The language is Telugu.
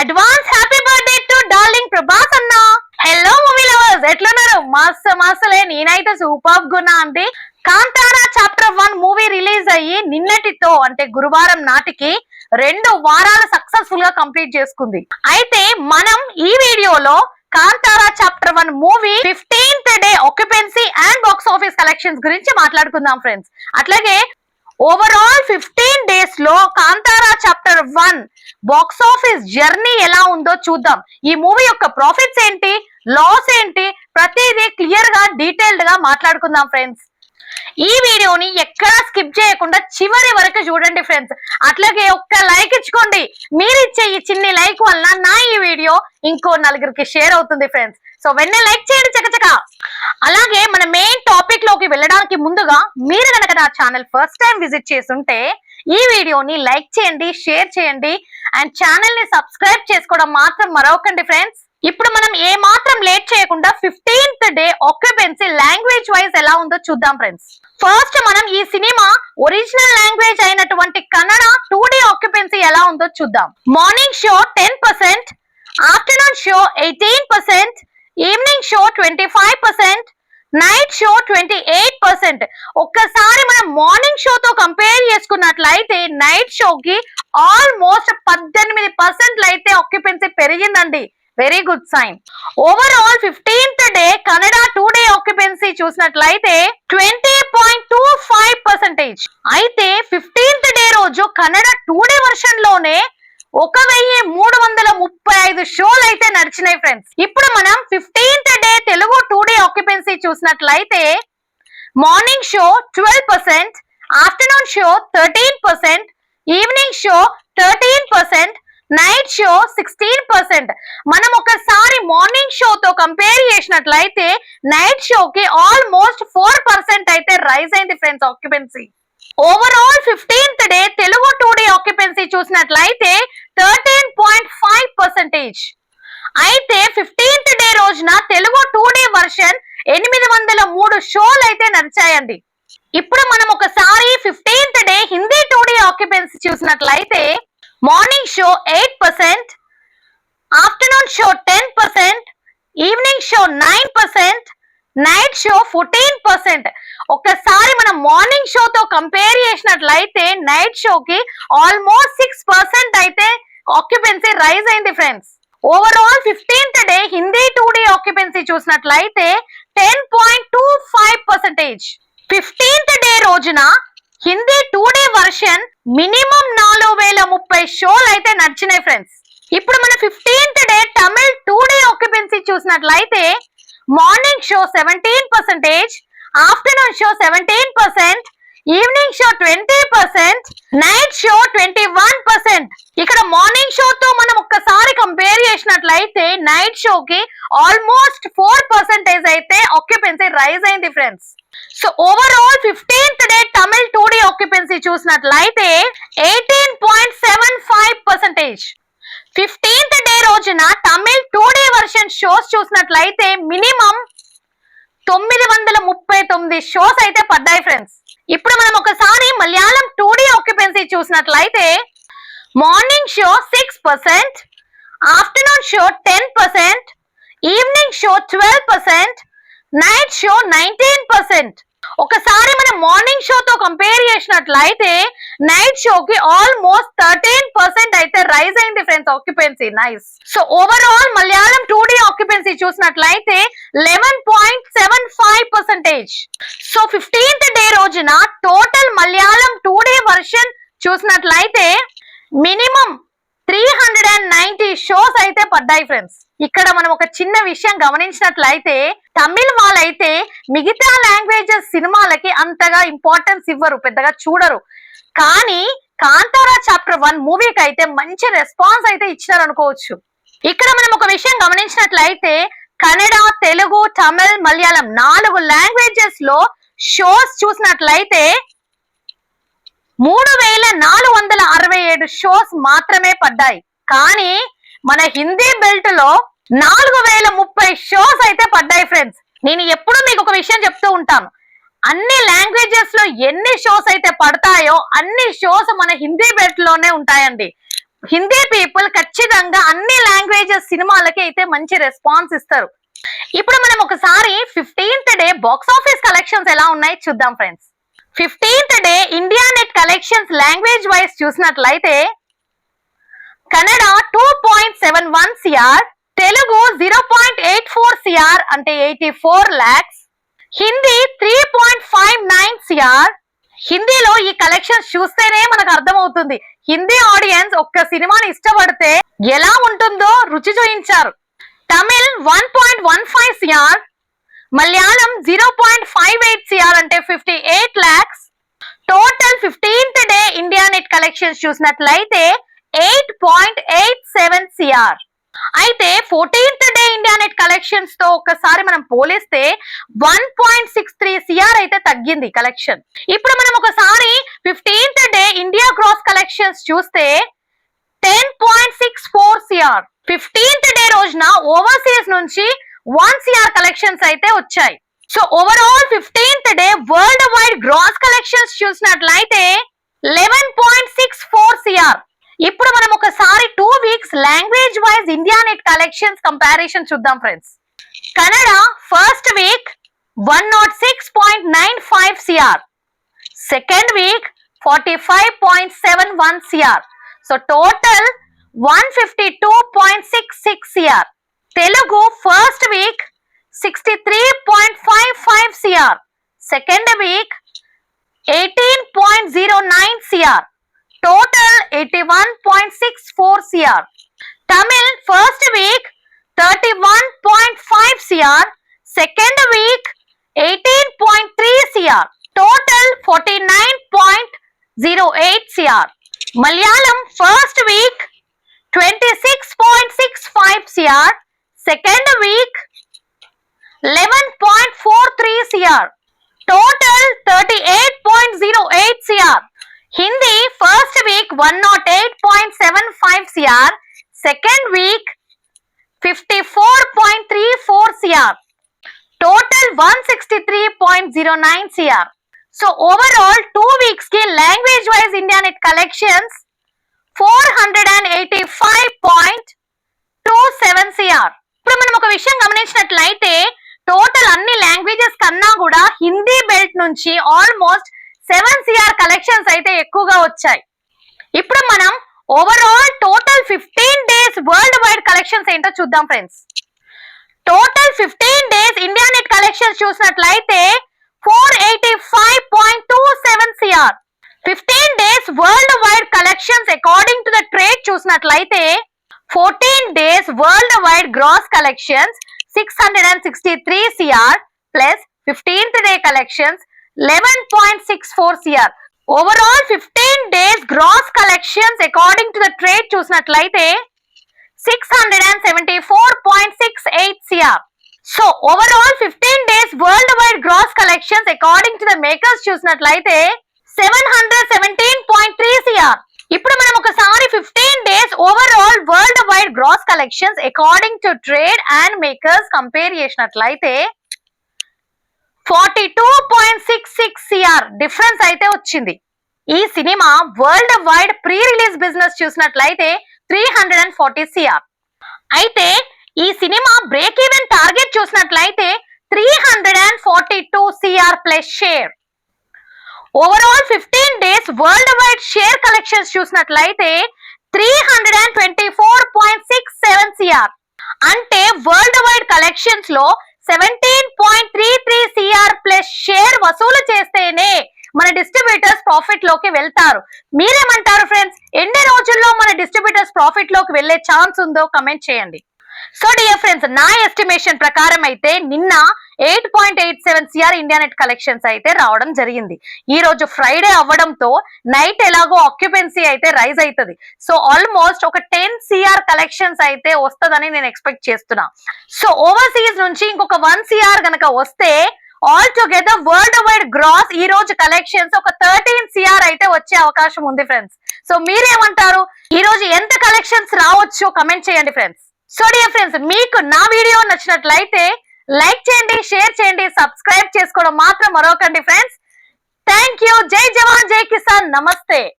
Advance happy birthday to darling Prabhas అన్న. హలో మూవీ లవర్స్, ఎట్లున్నారు? మస్తులే, నేనైతే సూపర్ గున్నా అండి. కాంతారా చాప్టర్ 1 మూవీ రిలీజ్ అయ్యి నిన్నటితో అంటే గురువారం నాటికి 2 వారాలు సక్సెస్ఫుల్ గా కంప్లీట్ చేసుకుంది. అయితే మనం ఈ వీడియోలో Kantara chapter 1 movie 15th day occupancy and box office collections గురించి మాట్లాడుకుందాం ఫ్రెండ్స్. అట్లాగే ఓవరాల్ 15 డేస్ లో Kantara chapter 1 box office journey ఎలా ఉందో చూద్దాం. ఈ మూవీ యొక్క ప్రాఫిట్స్ ఏంటి, లాస్ ఏంటి, ప్రతిదీ క్లియర్ గా డీటెయిల్డ్ గా మాట్లాడుకుందాం ఫ్రెండ్స్. ఈ వీడియోని ఎక్కడా స్కిప్ చేయకుండా చివరి వరకు చూడండి ఫ్రెండ్స్. అట్లాగే ఒక్క లైక్ ఇచ్చుకోండి. మీరు ఇచ్చే ఈ చిన్ని లైక్ వలన నా ఈ వీడియో ఇంకో నలుగురికి షేర్ అవుతుంది ఫ్రెండ్స్. సో వెంటనే లైక్ చేయండి చకచక. అలాగే మన మెయిన్ టాపిక్ లోకి వెళ్ళడానికి ముందుగా మీరు కనుక నా ఛానల్ ఫస్ట్ టైం విజిట్ చేస్తుంటే ఈ వీడియోని లైక్ చేయండి, షేర్ చేయండి అండ్ ఛానల్ ని సబ్స్క్రైబ్ చేసుకోవడం మాత్రం మరవకండి ఫ్రెండ్స్. ఇప్పుడు మనం ఏ మాత్రం లేట్ చేయకుండా 15th day occupancy language wise ఎలా ఉందో చూద్దాం ఫ్రెండ్స్. ఫస్ట్ మనం ఈ సినిమా ఒరిజినల్ లాంగ్వేజ్ అయినటువంటి కన్నడ 2D ఆక్యుపెన్సీ ఎలా ఉందో చూద్దాం. Morning show 10%, afternoon show 18%, evening show 25%, night show 28%. ఒక్కసారి మనం మార్నింగ్ షోతో కంపేర్ చేసుకున్నట్లయితే నైట్ షోకి ఆల్మోస్ట్ 18% అయితే ఆక్యుపెన్సీ పెరిగిందండి. Very good sign. Overall 15th day Kannada 2D occupancy చూసినట్లయితే 20.25%. అయితే 15th డే రోజు కన్నడ 2D వర్షన్ లోనే 1335 షోలు అయితే నడిచినాయి ఫ్రెండ్స్. ఇప్పుడు మనం 15th day Telugu 2D occupancy చూసినట్లయితే morning show 12%, afternoon show 13%, evening show 13%, night show 16%. మనం ఒకసారి మార్నింగ్ షోతో కంపేర్ చేసినట్లయితే నైట్ షోకి ఆల్మోస్ట్ 4% అయితే రైజ్ అయింది friends occupancy. Overall 15th day Telugu 2D occupancy చూసినట్లయితే 13.5%. అయితే 15th డే రోజున తెలుగు 2D వర్షన్ 803 షోలు అయితే నడిచాయండి. ఇప్పుడు మనం ఒకసారి 15th day Hindi 2D occupancy చూసినట్లయితే morning show 8%, afternoon show 10%, evening show 9%, night show 14%. ఒక్కసారి మనం మార్నింగ్ షోతో కంపేర్ చేసినట్లయితే నైట్ షోకి ఆల్మోస్ట్ 6% అయితే ఆక్యుపెన్సీ రైజ్ అయింది friends. Overall 15th day Hindi 2D occupancy చూసినట్లయితే 10.25%. 15th డే రోజున హిందీ 2D వర్షన్ మినిమం 4030 షోలు అయితే నడిచినాయి ఫ్రెండ్స్. ఇప్పుడు మన 15th day Tamil 2D occupancy చూసినట్లయితే morning show 17%, afternoon show 17%, evening show 20%, night show 21%. ఇక్కడ మార్నింగ్ షోతో మనం ఒక్కసారి కంపేర్ చేసినట్లయితే నైట్ షోకి ఆల్మోస్ట్ 4% అయితే ఆక్యుపెన్సీ రైజ్ అయింది friends. So overall 15th day Tamil 2D occupancy చూసినట్లయితే 18.75%. 15th డే రోజున తమిళ్ 2D వర్షన్ షోస్ చూసినట్లయితే మినిమం 939 షోస్ అయితే పడ్డాయి ఫ్రెండ్స్. ఇప్పుడు మనం ఒకసారి మలయాళం 2D ఆక్యుపెన్సీ చూసినట్లయితే morning show 6%, afternoon show 10%, evening show 12%, night show 19%. ఒకసారి మనం మార్నింగ్ షోతో కంపేర్ చేసినట్లయితే నైట్ షోకి ఆల్మోస్ట్ 13% అయితే రైజ్ అయింది friends occupancy. Nice. So overall Malayalam 2D occupancy చూసినట్లయితే 11.75%. సో 15th డే రోజున టోటల్ మలయాళం 2D వర్షన్ చూసినట్లయితే మినిమం 390 షోస్ అయితే పడ్డాయి ఫ్రెండ్స్. ఇక్కడ మనం ఒక చిన్న విషయం గమనించినట్లయితే తమిళ్ వాళ్ళైతే మిగతా లాంగ్వేజెస్ సినిమాలకి అంతగా ఇంపార్టెన్స్ ఇవ్వరు, పెద్దగా చూడరు. కానీ కాంతారా చాప్టర్ 1 మూవీకి అయితే మంచి రెస్పాన్స్ అయితే ఇచ్చినారు అనుకోవచ్చు. ఇక్కడ మనం ఒక విషయం గమనించినట్లయితే కన్నడ, తెలుగు, తమిళ్, మలయాళం 4 లాంగ్వేజెస్ లో షోస్ చూసినట్లయితే 3467 షోస్ మాత్రమే పడ్డాయి. కానీ మన హిందీ బెల్ట్ లో 4030 షోస్ అయితే పడ్డాయి ఫ్రెండ్స్. నేను ఎప్పుడు మీకు ఒక విషయం చెప్తూ ఉంటాను, అన్ని లాంగ్వేజెస్ లో ఎన్ని షోస్ అయితే పడతాయో అన్ని షోస్ మన హిందీ బెల్ట్ లోనే ఉంటాయండి. హిందీ పీపుల్ ఖచ్చితంగా అన్ని లాంగ్వేజెస్ సినిమాలకి అయితే మంచి రెస్పాన్స్ ఇస్తారు. ఇప్పుడు మనం ఒకసారి 15th day box office collections ఎలా ఉన్నాయి చూద్దాం friends. 15th day India net collections language wise చూసినట్లయితే కన్నడ 2.71 CR, తెలుగు 0.84 CR అంటే 84 lakhs, హిందీ 3.59 CR. హిందీలో ఈ కలెక్షన్స్ చూస్తేనే మనకు అర్థమవుతుంది హిందీ ఆడియన్స్ ఒక్క సినిమాని ఇష్టపడితే ఎలా ఉంటుందో రుచి చూయించారు. తమిళ్ 1.15 CR, మలయాళం 0.58 CR అంటే 58 lakhs. Total 15th day India net collections చూసినట్లయితే 8.87 CR. అయితే 14th day India net collections తో ఒక్కసారి మనం పోలిస్తే 1.63 CR అయితే తగ్గింది కలెక్షన్. ఇప్పుడు మనం ఒకసారి 15th day India gross collections చూస్తే 10.64 CR. 15th డే రోజున ఓవర్సీస్ నుంచి 1 CR కలెక్షన్స్ అయితే వచ్చాయి. So overall 15th day world wide gross collections చూసినట్లయితే 11.64 CR. ఇప్పుడు మనం ఒకసారి 2 weeks language wise India net collections comparison చూద్దాం friends. Kannada first week 106.95 CR, second week 45.71 CR. So total 152.66 CR. Telugu first week 63.55 CR, second week 18.09 CR, total 81.64 CR. Tamil first week 31.5 CR, second week 18.3 CR, total 49.08 CR. Malayalam first week 26.65 CR, second week 11.43 CR, total 38.08 CR. Hindi first week 108.75 CR, second week 54.34 CR, total 163.09 CR. So overall 2 weeks ki language wise India net collections 485.27 CR. ఇప్పుడు మనం ఒక విషయం గమనించినట్లయితే టోటల్ అన్ని లాంగ్వేజెస్ కన్నా కూడా హిందీ బెల్ట్ నుంచి ఆల్మోస్ట్ 7 CR కలెక్షన్స్ అయితే ఎక్కువగా వచ్చాయి. ఇప్పుడు మనం overall total 15 days worldwide collections ఏంటో చూద్దాం friends. Total 15 days India net collections చూసినట్లయితే 485.27 CR. 15 days worldwide collections according to the trade చూసినట్లయితే 14 days world wide gross collections 663 CR plus 15th day collections 11.64 CR. Overall 15 days gross collections according to the trade చూసినట్లయితే 674.68 CR. So overall 15 days worldwide gross collections according to the makers చూసినట్లయితే 717.3 CR. ఇప్పుడు మనం ఒకసారి 15 days overall worldwide gross collections according to trade and makers compare చేసినట్లయితే 42.66 CR డిఫరెన్స్ అయితే వచ్చింది. ఈ cinema world wide pre release business చూసినట్లయితే 340 CR. అయితే ఈ సినిమా బ్రేక్ ఈవెన్ టార్గెట్ చూసినట్లయితే 342 CR plus share. Overall 15 days world wide share collections చూసినట్లయితే 324.67 CR. అంటే వరల్డ్ వైడ్ కలెక్షన్స్ లో 17.33 CR ప్లస్ షేర్ వసూలు చేస్తేనే మన డిస్ట్రిబ్యూటర్స్ ప్రాఫిట్ లోకి వెళ్తారు. మీరేమంటారు ఫ్రెండ్స్? ఎన్ని రోజుల్లో మన డిస్ట్రిబ్యూటర్స్ ప్రాఫిట్ లోకి వెళ్లే ఛాన్స్ ఉందో కమెంట్ చేయండి. సో డియర్ ఫ్రెండ్స్, నా ఎస్టిమేషన్ ప్రకారం అయితే నిన్న 8.87 CR ఇండియా నెట్ కలెక్షన్స్ అయితే రావడం జరిగింది. ఈ రోజు ఫ్రైడే అవ్వడంతో నైట్ ఎలాగో ఆక్యుపెన్సీ అయితే రైజ్ అవుతుంది. సో ఆల్మోస్ట్ ఒక 10 CR కలెక్షన్స్ అయితే వస్తుందని నేను ఎక్స్పెక్ట్ చేస్తున్నా. సో ఓవర్సీస్ నుంచి ఇంకొక 1 CR గనక వస్తే all together world wide gross ఈ రోజు కలెక్షన్స్ ఒక 13 CR అయితే వచ్చే అవకాశం ఉంది ఫ్రెండ్స్. సో మీరేమంటారు? ఈ రోజు ఎంత కలెక్షన్స్ రావచ్చో కమెంట్ చేయండి ఫ్రెండ్స్. సో డియర్ ఫ్రెండ్స్, మీకు నా వీడియో నచ్చినట్లయితే లైక్ చేయండి, షేర్ చేయండి, సబ్స్క్రైబ్ చేసుకోవడం మాత్రం మరొకండి ఫ్రెండ్స్. Thank you. జై జవాన్, జై కిసాన్, నమస్తే.